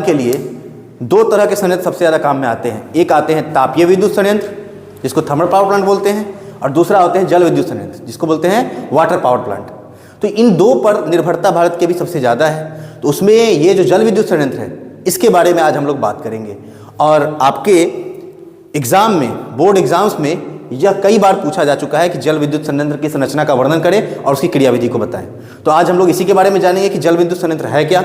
के लिए दो तरह के संयंत्र सबसे ज़्यादा काम में आते हैं। एक आते हैं तापीय विद्युत संयंत्र जिसको थर्मल पावर प्लांट बोलते हैं, और दूसरा होते हैं जल विद्युत संयंत्र जिसको बोलते हैं वाटर पावर प्लांट। तो इन दो पर निर्भरता भारत के भी सबसे ज़्यादा है। तो उसमें ये जो जल विद्युत संयंत्र है इसके बारे में आज हम लोग बात करेंगे। और आपके एग्ज़ाम में, बोर्ड एग्जाम्स में यह कई बार पूछा जा चुका है कि जल विद्युत संयंत्र की संरचना का वर्णन करें और उसकी क्रियाविधि को बताएं। तो आज हम लोग इसी के बारे में जानेंगे कि जल विद्युत संयंत्र है क्या।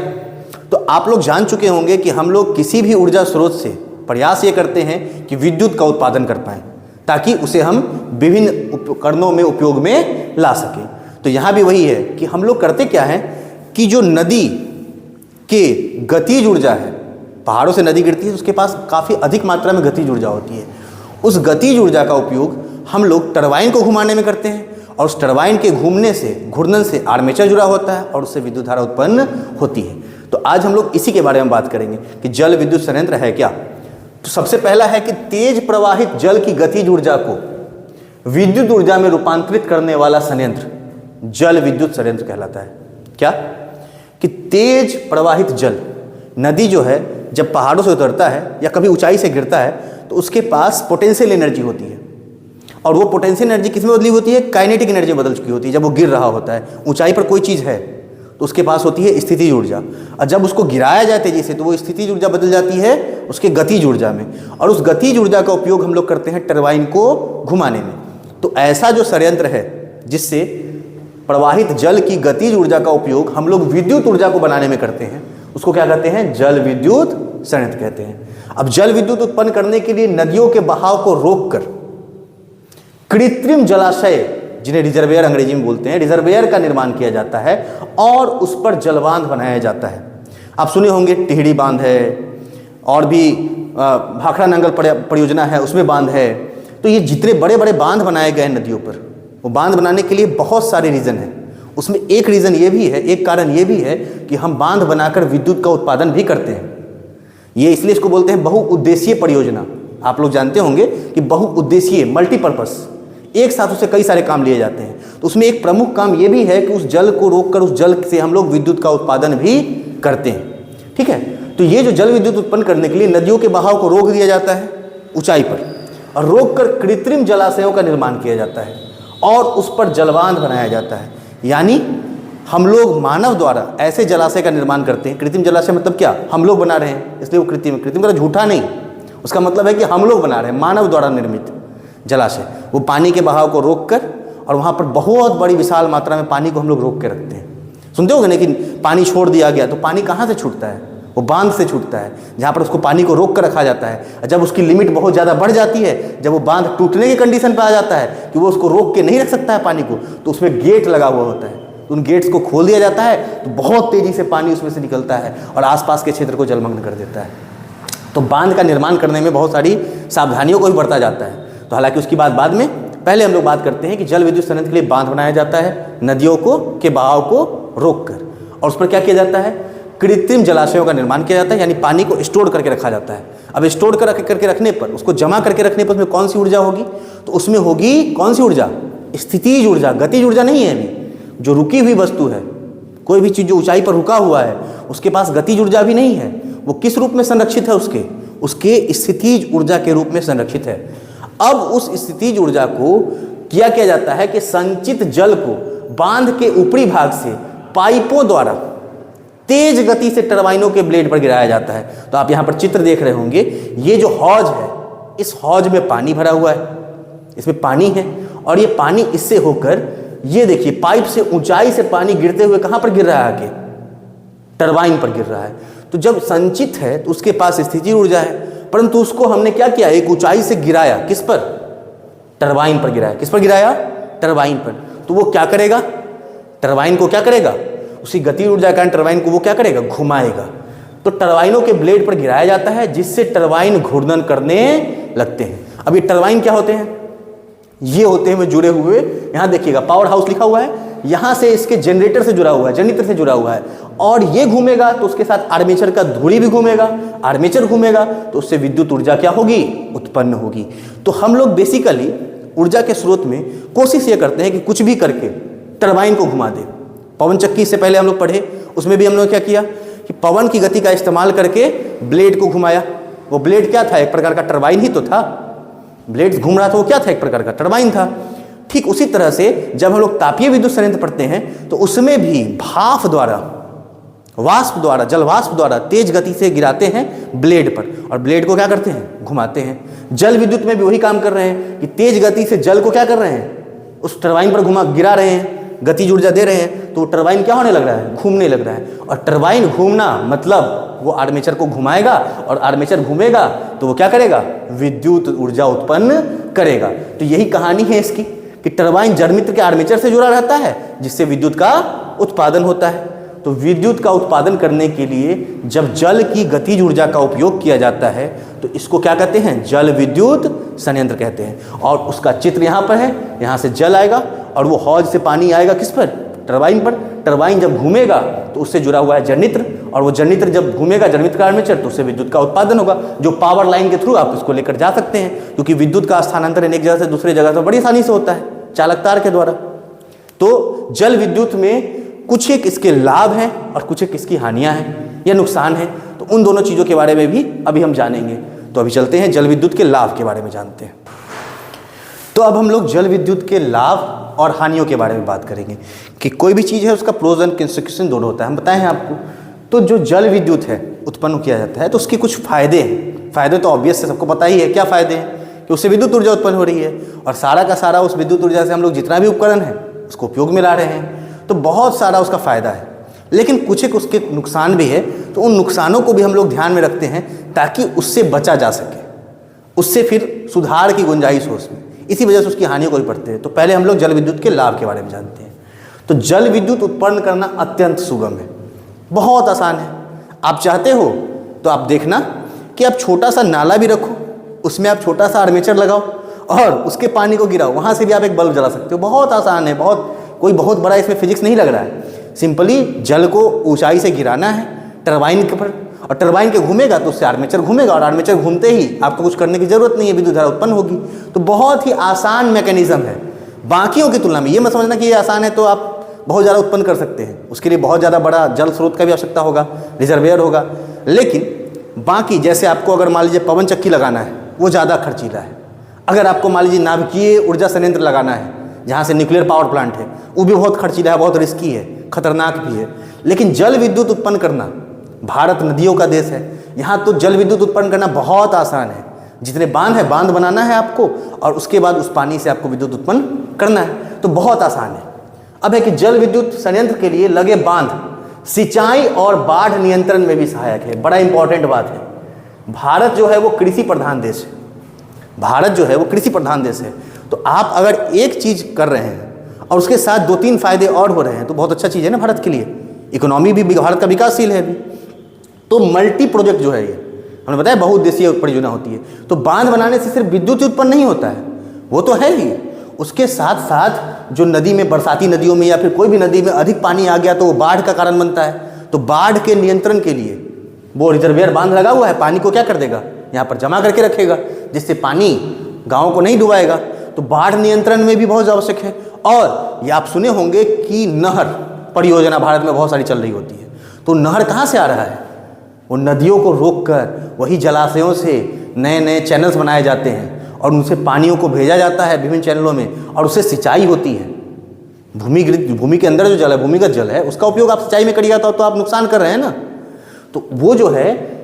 तो आप लोग जान चुके होंगे कि हम लोग किसी भी ऊर्जा स्रोत से प्रयास ये करते हैं कि विद्युत का उत्पादन कर पाएं ताकि उसे हम विभिन्न उपकरणों में उपयोग में ला सकें। तो यहाँ भी वही है कि हम लोग करते क्या है कि जो नदी के गतिज ऊर्जा है, पहाड़ों से नदी गिरती है तो उसके पास काफ़ी अधिक मात्रा में गतिज ऊर्जा होती है। उस गतिज ऊर्जा का उपयोग हम लोग टरबाइन को घुमाने में करते हैं, और उस टरबाइन के घूर्णन से आर्मेचर जुड़ा होता है और उससे विद्युत धारा उत्पन्न होती है। तो आज हम लोग इसी के बारे में बात करेंगे कि जल विद्युत संयंत्र है क्या। तो सबसे पहला है कि तेज प्रवाहित जल की गतिज ऊर्जा को विद्युत ऊर्जा में रूपांतरित करने वाला संयंत्र जल विद्युत संयंत्र कहलाता है। क्या कि तेज प्रवाहित जल, नदी जो है जब पहाड़ों से उतरता है या कभी ऊंचाई से गिरता है तो उसके पास पोटेंशियल एनर्जी होती है, और वो पोटेंशियल एनर्जी किस में बदली होती है? काइनेटिक एनर्जी में बदल चुकी होती है। जब वो गिर रहा होता है, ऊंचाई पर कोई चीज़ है तो उसके पास होती है स्थितिज ऊर्जा, और जब उसको गिराया जाए तेजी से तो वो स्थितिज ऊर्जा बदल जाती है उसके गतिज ऊर्जा में, और उस गतिज ऊर्जा का उपयोग हम लोग करते हैं टरबाइन को घुमाने में। तो ऐसा जो संयंत्र है जिससे प्रवाहित जल की गतिज ऊर्जा का उपयोग हम लोग विद्युत ऊर्जा को बनाने में करते हैं, उसको क्या कहते हैं? जल विद्युत संयंत्र कहते हैं। अब जल विद्युत उत्पन्न करने के लिए नदियों के बहाव को रोककर कृत्रिम जलाशय, जिन्हें रिजर्वेयर अंग्रेजी में बोलते हैं, रिजर्वेयर का निर्माण किया जाता है और उस पर जलबांध बनाया जाता है। आप सुने होंगे टिहरी बांध है, और भी भाखड़ा नंगल परियोजना है उसमें बांध है। तो ये जितने बड़े बड़े बांध बनाए गए हैं नदियों पर, वो बांध बनाने के लिए बहुत सारे रीज़न हैं। उसमें एक रीज़न ये भी है, एक कारण ये भी है कि हम बांध बनाकर विद्युत का उत्पादन भी करते हैं। ये इसलिए इसको बोलते हैं बहुउद्देशीय परियोजना। आप लोग जानते होंगे कि बहुउद्देशीय, मल्टीपर्पस, एक साथ उससे कई सारे काम लिए जाते हैं। तो उसमें एक प्रमुख काम ये भी है कि उस जल को रोककर उस जल से हम लोग विद्युत का उत्पादन भी करते हैं। ठीक है, तो ये जो जल विद्युत उत्पन्न करने के लिए नदियों के बहाव को रोक दिया जाता है ऊंचाई पर, और रोककर कृत्रिम जलाशयों का निर्माण किया जाता है और उस पर जलबांध बनाया जाता है। यानी हम लोग मानव द्वारा ऐसे जलाशय का निर्माण करते हैं। कृत्रिम जलाशय मतलब क्या? हम लोग बना रहे हैं, इसलिए वो कृत्रिम का झूठा नहीं, उसका मतलब है कि हम लोग बना रहे हैं, मानव द्वारा निर्मित जलाशय। वो पानी के बहाव को रोककर, और वहाँ पर बहुत बड़ी विशाल मात्रा में पानी को हम लोग रोक के रखते हैं। सुनते होंगे लेकिन पानी छोड़ दिया गया तो पानी कहाँ से छूटता है? वो बांध से छूटता है, जहाँ पर उसको पानी को रोक कर रखा जाता है। जब उसकी लिमिट बहुत ज़्यादा बढ़ जाती है, जब वो बांध टूटने की कंडीशन पर आ जाता है कि वो उसको रोक के नहीं रख सकता है पानी को, तो उसमें गेट लगा हुआ होता है। तो उन गेट्स को खोल दिया जाता है तो बहुत तेज़ी से पानी उसमें से निकलता है और आसपास के क्षेत्र को जलमग्न कर देता है। तो बांध का निर्माण करने में बहुत सारी सावधानियों को भी बरता जाता है। तो हालांकि उसकी बात बाद में, पहले हम लोग बात करते हैं कि जल विद्युत संयंत्र के लिए बांध बनाया जाता है नदियों के बहाव को रोककर, और उस पर क्या किया जाता है? कृत्रिम जलाशयों का निर्माण किया जाता है, यानी पानी को स्टोर करके रखा जाता है। अब स्टोर करके रखने पर, उसको जमा करके रखने पर उसमें कौन सी ऊर्जा होगी? तो उसमें होगी कौन सी ऊर्जा? स्थितिज ऊर्जा, गतिज ऊर्जा नहीं है। अभी जो रुकी हुई वस्तु है, कोई भी चीज़ जो ऊंचाई पर रुका हुआ है, उसके पास गतिज ऊर्जा भी नहीं है। वो किस रूप में संरक्षित है? उसके स्थितिज ऊर्जा के रूप में संरक्षित है। अब उस स्थितिज ऊर्जा को क्या किया जाता है कि संचित जल को बांध के ऊपरी भाग से पाइपों द्वारा तेज गति से टरबाइनों के ब्लेड पर गिराया जाता है। तो आप यहाँ पर चित्र देख रहे होंगे, ये जो हौज है, इस हौज में पानी भरा हुआ है, इसमें पानी है, और ये पानी इससे होकर, ये देखिए पाइप से ऊंचाई से पानी गिरते हुए कहाँ पर गिर रहा है? आगे टरबाइन पर गिर रहा है। तो जब संचित है तो उसके पास स्थितिज ऊर्जा है, परंतु उसको हमने क्या किया? एक ऊंचाई से गिराया। किस पर? टरबाइन पर गिराया। किस पर गिराया? टरबाइन पर। तो वो क्या करेगा? टरबाइन को क्या करेगा? उसी गति ऊर्जा के कारण टरबाइन को वो क्या करेगा? घुमाएगा। तो टरबाइनों के ब्लेड पर गिराया जाता है जिससे टरबाइन घूर्णन करने लगते हैं। अब ये टरबाइन क्या होते हैं? ये होते हैं जुड़े हुए, यहाँ देखिएगा पावर हाउस लिखा हुआ है, यहाँ से इसके जनरेटर से जुड़ा हुआ है, जनरेटर से जुड़ा हुआ है, और ये घूमेगा तो उसके साथ आर्मेचर का धुरी भी घूमेगा। आर्मेचर घूमेगा तो उससे विद्युत ऊर्जा क्या होगी? उत्पन्न होगी। तो हम लोग बेसिकली ऊर्जा के स्रोत में कोशिश ये करते हैं कि कुछ भी करके टरबाइन को घुमा दे। पवन चक्की से पहले हम लोग पढ़े, उसमें भी हम लोग क्या किया कि पवन की गति का इस्तेमाल करके ब्लेड को घुमाया। वो ब्लेड क्या था? एक प्रकार का टरबाइन ही तो था। ब्लेड घूम रहा था, वो क्या था? एक प्रकार का टरबाइन था। ठीक उसी तरह से जब हम लोग तापीय विद्युत संयंत्र पढ़ते हैं तो उसमें भी भाप द्वारा, वाष्प द्वारा, जल वाष्प द्वारा तेज गति से गिराते हैं ब्लेड पर, और ब्लेड को क्या करते हैं? घुमाते हैं। जल विद्युत में भी वही काम कर रहे हैं कि तेज गति से जल को क्या कर रहे हैं? उस टरबाइन पर गिरा रहे हैं, गतिज ऊर्जा दे रहे हैं, तो टरबाइन क्या होने लग रहा है? घूमने लग रहा है। और टरबाइन घूमना मतलब वो आर्मेचर को घुमाएगा, और आर्मेचर घूमेगा तो वो क्या करेगा? विद्युत ऊर्जा उत्पन्न करेगा। तो यही कहानी है इसकी कि टरबाइन जड़मित्र के आर्मेचर से जुड़ा रहता है, जिससे विद्युत का उत्पादन होता है। तो विद्युत का उत्पादन करने के लिए जब जल की गतिज ऊर्जा का उपयोग किया जाता है तो इसको क्या कहते हैं? जल विद्युत संयंत्र कहते हैं। और उसका चित्र यहाँ पर है। यहाँ से जल आएगा और वो हौज से पानी आएगा किस पर? टरबाइन पर। टरबाइन जब घूमेगा तो उससे जुड़ा हुआ है जनित्र, और वो जनित्र जब घूमेगा जड़मित्र का आर्मेचर, तो उससे विद्युत का उत्पादन होगा, जो पावर लाइन के थ्रू आप इसको लेकर जा सकते हैं, क्योंकि विद्युत का स्थानांतरण एक जगह से दूसरी जगह से बड़ी आसानी से होता है चालक तार के द्वारा। तो जल विद्युत में कुछ एक इसके लाभ हैं और कुछ एक इसकी हानियां हैं या नुकसान हैं। तो उन दोनों चीज़ों के बारे में भी अभी हम जानेंगे। तो अभी चलते हैं जल विद्युत के लाभ के बारे में जानते हैं। तो अब हम लोग जल विद्युत के लाभ और हानियों के बारे में बात करेंगे कि कोई भी चीज़ है उसका प्रोज एंड कंसेक्वेंस दोनों होता है। हम बताए हैं आपको। तो जो जल विद्युत है उत्पन्न किया जाता है तो उसके कुछ फायदे हैं। फायदे तो ऑब्वियस से सबको पता ही है। क्या फायदे हैं? कि उससे विद्युत ऊर्जा उत्पन्न हो रही है, और सारा का सारा उस विद्युत ऊर्जा से हम लोग जितना भी उपकरण है उसको उपयोग में ला रहे हैं। तो बहुत सारा उसका फायदा है। लेकिन कुछ एक उसके नुकसान भी है। तो उन नुकसानों को भी हम लोग ध्यान में रखते हैं ताकि उससे बचा जा सके, उससे फिर सुधार की गुंजाइश हो उसमें। इसी वजह से उसकी हानियों को भी पढ़ते हैं। तो पहले हम लोग जल विद्युत के लाभ के बारे में जानते हैं। तो जल विद्युत उत्पन्न करना अत्यंत सुगम है, बहुत आसान है। आप चाहते हो तो आप देखना कि आप छोटा सा नाला भी रखो, उसमें आप छोटा सा आर्मेचर लगाओ और उसके पानी को गिराओ, वहाँ से भी आप एक बल्ब जला सकते हो। बहुत आसान है, कोई बहुत बड़ा इसमें फिजिक्स नहीं लग रहा है। सिंपली जल को ऊंचाई से गिराना है टरबाइन के पर, और टरबाइन के घूमेगा तो उससे आर्मेचर घूमेगा, और आर्मेचर घूमते ही आपको कुछ करने की जरूरत नहीं है, विद्युत धारा उत्पन्न होगी। तो बहुत ही आसान मैकेनिज्म है बाकियों की तुलना में। ये मत समझना कि ये आसान है तो आप बहुत ज़्यादा उत्पन्न कर सकते हैं। उसके लिए बहुत ज़्यादा बड़ा जल स्रोत का भी आवश्यकता होगा, रिजर्वेयर होगा। लेकिन बाकी जैसे आपको अगर मान लीजिए पवन चक्की लगाना है वो ज़्यादा खर्चीला है। अगर आपको मान लीजिए नाभिकीय ऊर्जा संयंत्र लगाना है जहाँ से न्यूक्लियर पावर प्लांट है, वो भी बहुत खर्चीला है, बहुत रिस्की है, खतरनाक भी है। लेकिन जल विद्युत उत्पन्न करना, भारत नदियों का देश है, यहाँ तो जल विद्युत उत्पन्न करना बहुत आसान है। जितने बांध है, बांध बनाना है आपको, और उसके बाद उस पानी से आपको विद्युत उत्पन्न करना है, तो बहुत आसान है। अब है कि जल विद्युत संयंत्र के लिए लगे बांध सिंचाई और बाढ़ नियंत्रण में भी सहायक है। बड़ा इंपॉर्टेंट बात है। भारत जो है वो कृषि प्रधान देश है। भारत जो है वो कृषि प्रधान देश है। तो आप अगर एक चीज़ कर रहे हैं और उसके साथ 2-3 फायदे और हो रहे हैं तो बहुत अच्छा चीज़ है ना भारत के लिए। इकोनॉमी भी भारत का विकासशील है अभी। तो मल्टी प्रोजेक्ट जो है ये हमने बताया बहुउद्देशीय परियोजना होती है। तो बांध बनाने से सिर्फ विद्युत उत्पन्न नहीं होता है, वो तो है ही, उसके साथ साथ जो नदी में, बरसाती नदियों में या फिर कोई भी नदी में अधिक पानी आ गया तो वो बाढ़ का कारण बनता है। तो बाढ़ के नियंत्रण के लिए वो रिजर्वेयर बांध लगा हुआ है, पानी को क्या कर देगा, यहाँ पर जमा करके रखेगा, जिससे पानी गाँव को नहीं डुबाएगा। तो बाढ़ नियंत्रण में भी बहुत आवश्यक है। और ये आप सुने होंगे कि नहर परियोजना भारत में बहुत सारी चल रही होती है। तो नहर कहाँ से आ रहा है? वो नदियों को रोककर वही जलाशयों से नए नए चैनल्स बनाए जाते हैं और उनसे पानियों को भेजा जाता है विभिन्न चैनलों में, और उससे सिंचाई होती है। भूमि के अंदर जो जल है, भूमिगत जल है, उसका उपयोग आप सिंचाई में करिएगा तो आप नुकसान कर रहे हैं ना। तो वो जो है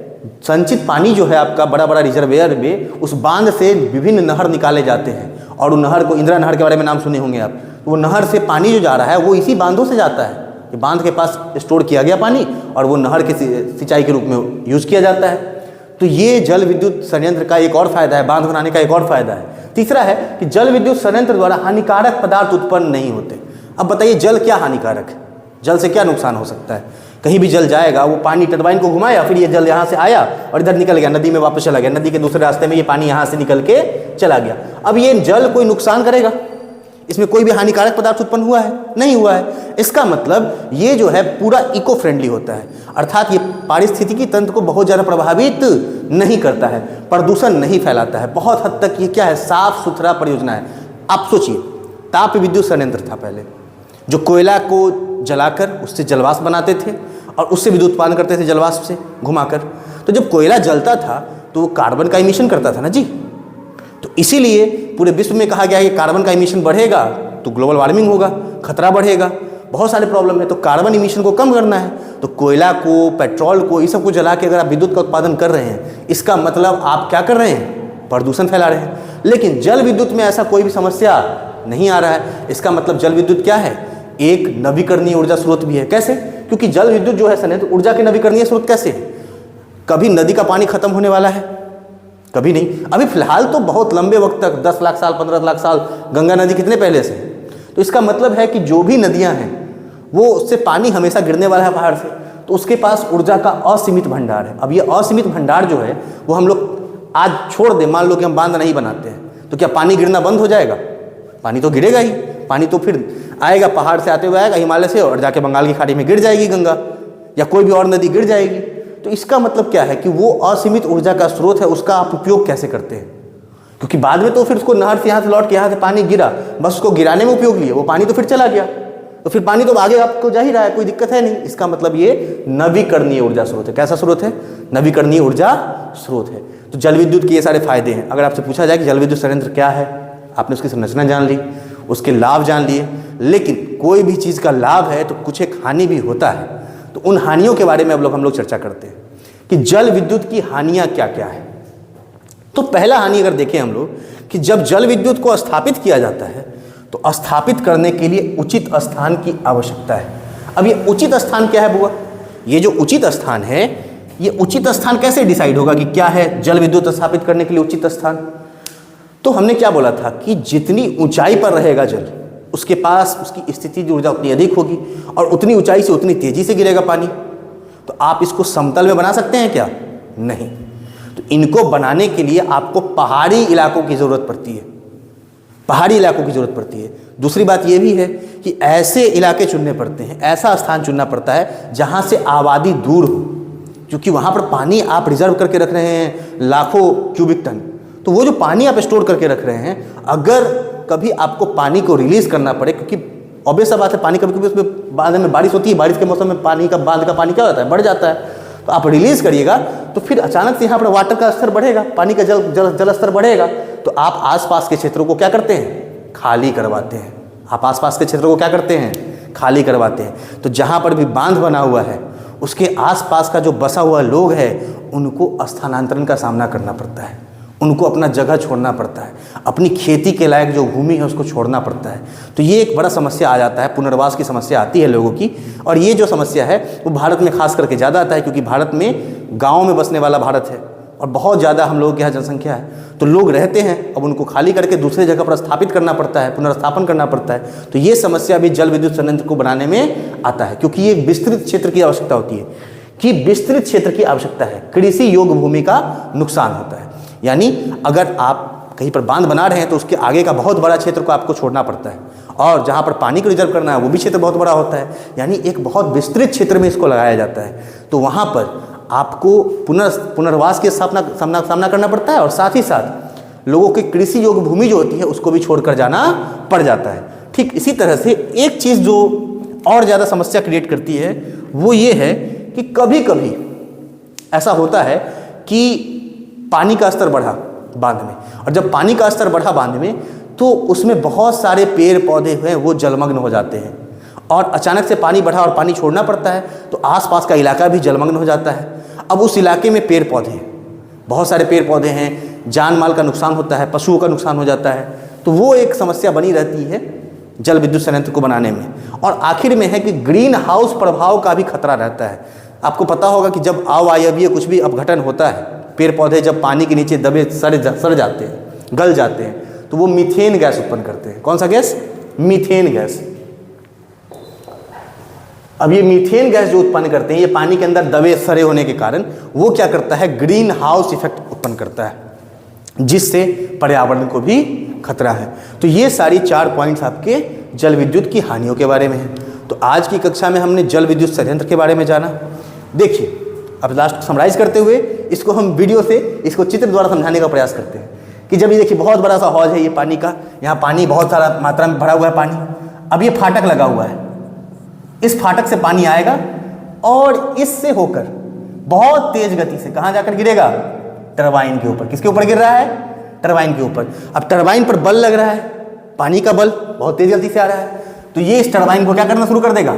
संचित पानी जो है आपका बड़ा बड़ा रिजर्वेयर में, उस बांध से विभिन्न नहर निकाले जाते हैं। और उन नहर को, इंदिरा नहर के बारे में नाम सुने होंगे आप, तो वो नहर से पानी जो जा रहा है वो इसी बांधों से जाता है। कि बांध के पास स्टोर किया गया पानी और वो नहर के सिंचाई के रूप में यूज़ किया जाता है। तो ये जल विद्युत संयंत्र का एक और फायदा है, बांध बनाने का एक और फायदा है। तीसरा है कि जल विद्युत संयंत्र द्वारा हानिकारक पदार्थ उत्पन्न नहीं होते। अब बताइए जल क्या हानिकारक है, जल से क्या नुकसान हो सकता है? कहीं भी जल जाएगा, वो पानी टरबाइन को घुमाया, फिर ये जल यहाँ से आया और इधर निकल गया, नदी में वापस चला गया, नदी के दूसरे रास्ते में ये पानी यहाँ से निकल के चला गया। अब ये जल कोई नुकसान करेगा? इसमें कोई भी हानिकारक पदार्थ उत्पन्न हुआ है? नहीं हुआ है। इसका मतलब ये जो है पूरा इको फ्रेंडली होता है, अर्थात ये पारिस्थितिकी तंत्र को बहुत ज़्यादा प्रभावित नहीं करता है, प्रदूषण नहीं फैलाता है। बहुत हद तक ये क्या है, साफ सुथरा परियोजना है। आप सोचिए, ताप विद्युत संयंत्र था पहले, जो कोयला को जलाकर उससे जलवाष्प बनाते थे और उससे विद्युत उत्पादन करते थे जलवाष्प से घुमाकर। तो जब कोयला जलता था तो वो कार्बन का इमिशन करता था ना जी। तो इसीलिए पूरे विश्व में कहा गया है कि कार्बन का इमिशन बढ़ेगा तो ग्लोबल वार्मिंग होगा, खतरा बढ़ेगा, बहुत सारे प्रॉब्लम है। तो कार्बन इमिशन को कम करना है तो कोयला को, पेट्रोल को, ये सब को जला के अगर आप विद्युत का उत्पादन कर रहे हैं, इसका मतलब आप क्या कर रहे हैं? प्रदूषण फैला रहे हैं। लेकिन जल विद्युत में ऐसा कोई भी समस्या नहीं आ रहा है। इसका मतलब जल विद्युत क्या है? एक नवीकरणीय ऊर्जा स्रोत भी है। कैसे? क्योंकि जल विद्युत जो है संयंत्र ऊर्जा के नवीकरणीय स्रोत कैसे है? कभी नदी का पानी खत्म होने वाला है? कभी नहीं। अभी फिलहाल तो बहुत लंबे वक्त तक 10 लाख साल, 15 लाख साल गंगा नदी कितने पहले से। तो इसका मतलब है कि जो भी नदियां हैं वो उससे पानी हमेशा गिरने वाला है पहाड़ से, तो उसके पास ऊर्जा का असीमित भंडार है। अब ये असीमित भंडार जो है वो हम लोग आज छोड़ दें, मान लो कि हम बांध नहीं बनाते हैं, तो क्या पानी गिरना बंद हो जाएगा? पानी तो गिरेगा ही। पानी तो फिर आएगा, पहाड़ से आते हुए आएगा हिमालय से और जाके बंगाल की खाड़ी में गिर जाएगी गंगा, या कोई भी और नदी गिर जाएगी। तो इसका मतलब क्या है कि वो असीमित ऊर्जा का स्रोत है, उसका आप उपयोग कैसे करते हैं? क्योंकि बाद में तो फिर उसको नहर से यहाँ से लौट के यहाँ से पानी गिरा, बस उसको गिराने में उपयोग लिए, वो पानी तो फिर चला गया, तो फिर पानी तो आगे आपको जा ही रहा है, कोई दिक्कत है नहीं। इसका मतलब ये नवीकरणीय ऊर्जा स्रोत है। कैसा स्रोत है? नवीकरणीय ऊर्जा स्रोत है। तो जल विद्युत के ये सारे फायदे हैं। अगर आपसे पूछा जाए कि जल विद्युत संयंत्र क्या है, आपने उसकी संरचना जान ली, उसके लाभ जान लिए, लेकिन कोई भी चीज़ का लाभ है तो कुछ एक हानि भी होता है। तो उन हानियों के बारे में अब हम लोग चर्चा करते हैं कि जल विद्युत की हानियाँ क्या क्या है। तो पहला हानि अगर देखें हम लोग कि जब जल विद्युत को स्थापित किया जाता है तो स्थापित करने के लिए उचित स्थान की आवश्यकता है। अब ये उचित स्थान क्या है बुआ? ये जो उचित स्थान है, ये उचित स्थान कैसे डिसाइड होगा कि क्या है जल विद्युत स्थापित करने के लिए उचित स्थान? तो हमने क्या बोला था कि जितनी ऊंचाई पर रहेगा जल, उसके पास उसकी स्थितिज ऊर्जा उतनी अधिक होगी और उतनी ऊंचाई से उतनी तेजी से गिरेगा पानी। तो आप इसको समतल में बना सकते हैं क्या? नहीं। तो इनको बनाने के लिए आपको पहाड़ी इलाकों की ज़रूरत पड़ती है, पहाड़ी इलाकों की ज़रूरत पड़ती है। दूसरी बात यह भी है कि ऐसे इलाके चुनने पड़ते हैं, ऐसा स्थान चुनना पड़ता है जहाँ से आबादी दूर हो, क्योंकि वहाँ पर पानी आप रिजर्व करके रख रहे हैं लाखों क्यूबिक टन। तो वो जो पानी आप स्टोर करके रख रहे हैं, अगर कभी आपको पानी को रिलीज़ करना पड़े, क्योंकि ऑब्वियस सा बात है पानी कभी कभी उसमें बाद में बारिश होती है, बारिश के मौसम में पानी का बांध का पानी क्या होता है? बढ़ जाता है। तो आप रिलीज़ करिएगा तो फिर अचानक से यहाँ पर वाटर का स्तर बढ़ेगा, पानी का जल स्तर बढ़ेगा। तो आप आसपास के क्षेत्रों को क्या करते हैं? खाली करवाते हैं। आप आसपास के क्षेत्रों को क्या करते हैं? खाली करवाते हैं। तो जहाँ पर भी बांध बना हुआ है उसके आसपास का जो बसा हुआ लोग है उनको स्थानांतरण का सामना करना पड़ता है, उनको अपना जगह छोड़ना पड़ता है, अपनी खेती के लायक जो भूमि है उसको छोड़ना पड़ता है। तो ये एक बड़ा समस्या आ जाता है, पुनर्वास की समस्या आती है लोगों की। और ये जो समस्या है वो भारत में खास करके ज़्यादा आता है, क्योंकि भारत में गाँव में बसने वाला भारत है और बहुत ज़्यादा हम लोगों के यहाँ जनसंख्या है। तो लोग रहते हैं, अब उनको खाली करके दूसरे जगह पर स्थापित करना पड़ता है, पुनर्स्थापन करना पड़ता है। तो ये समस्या भी जल विद्युत संयंत्र को बनाने में आता है, क्योंकि ये एक विस्तृत क्षेत्र की आवश्यकता होती है, कि विस्तृत क्षेत्र की आवश्यकता है। कृषि योग्य भूमि का नुकसान होता है, यानी अगर आप कहीं पर बांध बना रहे हैं तो उसके आगे का बहुत बड़ा क्षेत्र को आपको छोड़ना पड़ता है, और जहाँ पर पानी को रिजर्व करना है वो भी क्षेत्र बहुत बड़ा होता है, यानी एक बहुत विस्तृत क्षेत्र में इसको लगाया जाता है। तो वहाँ पर आपको पुनर्वास के सामना करना पड़ता है, और साथ ही साथ लोगों की कृषि योग्य भूमि जो होती है उसको भी छोड़कर जाना पड़ जाता है। ठीक इसी तरह से एक चीज़ जो और ज़्यादा समस्या क्रिएट करती है वो ये है कि कभी कभी ऐसा होता है कि पानी का स्तर बढ़ा बांध में, और जब पानी का स्तर बढ़ा बांध में तो उसमें बहुत सारे पेड़ पौधे हैं वो जलमग्न हो जाते हैं, और अचानक से पानी बढ़ा और पानी छोड़ना पड़ता है तो आसपास का इलाका भी जलमग्न हो जाता है। अब उस इलाके में पेड़ पौधे हैं, बहुत सारे पेड़ पौधे हैं, जान माल का नुकसान होता है, पशुओं का नुकसान हो जाता है। तो वो एक समस्या बनी रहती है जल विद्युत संयंत्र को बनाने में। और आखिर में है कि ग्रीन हाउस प्रभाव का भी खतरा रहता है। आपको पता होगा कि जब अवायवीय कुछ भी अपघटन होता है, पेड़ पौधे जब पानी के नीचे दबे सड़ जाते हैं, गल जाते हैं, तो वो मीथेन गैस उत्पन्न करते हैं। कौन सा गैस? Methane gas. अब ये मीथेन गैस जो उत्पन्न करते हैं, ये पानी के अंदर दबे सड़े होने के कारण वो क्या करता है? ग्रीन हाउस इफेक्ट उत्पन्न करता है, जिससे पर्यावरण को भी खतरा है। तो ये सारी 4 पॉइंट्स आपके जल विद्युत की हानियों के बारे में है। तो आज की कक्षा में हमने जल विद्युत संयंत्र के बारे में जाना। देखिए, अब लास्ट समराइज करते हुए इसको हम वीडियो से इसको चित्र द्वारा समझाने का प्रयास करते हैं कि जब ये देखिए बहुत बड़ा सा हौज है ये पानी का, यहाँ पानी बहुत सारा मात्रा में भरा हुआ है पानी। अब ये फाटक लगा हुआ है, इस फाटक से पानी आएगा और इससे होकर बहुत तेज गति से कहां जाकर गिरेगा? टरबाइन के ऊपर। किसके ऊपर गिर रहा है? टरबाइन के ऊपर। अब टरबाइन पर बल लग रहा है, पानी का बल बहुत तेज गति से आ रहा है, तो ये इस टरबाइन को क्या करना शुरू कर देगा?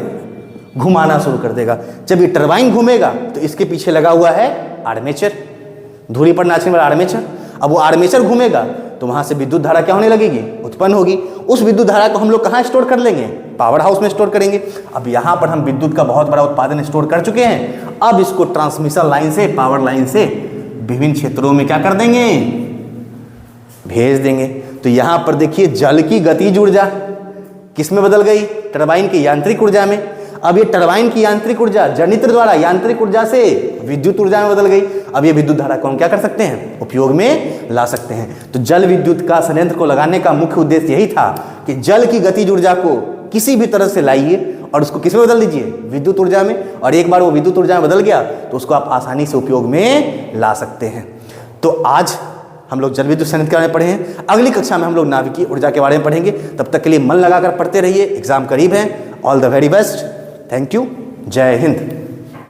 घुमाना शुरू कर देगा। जब ये टरबाइन घूमेगा तो इसके पीछे लगा हुआ है आर्मेचर, धुरी पर नाचने वाला आर्मेचर। अब वो आर्मेचर घूमेगा तो वहां से विद्युत धारा क्या होने लगेगी? उत्पन्न होगी। उस विद्युत धारा को हम लोग कहाँ स्टोर कर लेंगे? पावर हाउस में स्टोर करेंगे। अब यहां पर हम विद्युत का बहुत बड़ा उत्पादन स्टोर कर चुके हैं। अब इसको ट्रांसमिशन लाइन से, पावर लाइन से विभिन्न क्षेत्रों में क्या कर देंगे? भेज देंगे। तो यहां पर देखिए जल की गतिज ऊर्जा किस में बदल गई? टरबाइन की यांत्रिक ऊर्जा में। अब ये टरबाइन की यांत्रिक ऊर्जा जनित्र द्वारा यांत्रिक ऊर्जा से विद्युत ऊर्जा में बदल गई। अब ये विद्युत धारा को हम क्या कर सकते हैं? उपयोग में ला सकते हैं। तो जल विद्युत का संयंत्र को लगाने का मुख्य उद्देश्य यही था कि जल की गतिज ऊर्जा को किसी भी तरह से लाइए और उसको किस में बदल दीजिए? विद्युत ऊर्जा में। और एक बार वो विद्युत ऊर्जा में बदल गया तो उसको आप आसानी से उपयोग में ला सकते हैं। तो आज हम लोग जल विद्युत संयंत्र के बारे में पढ़े हैं। अगली कक्षा में हम लोग नाभिकीय ऊर्जा के बारे में पढ़ेंगे। तब तक के लिए मन लगाकर पढ़ते रहिए, एग्जाम करीब है। All the very best. Thank you. जय हिंद।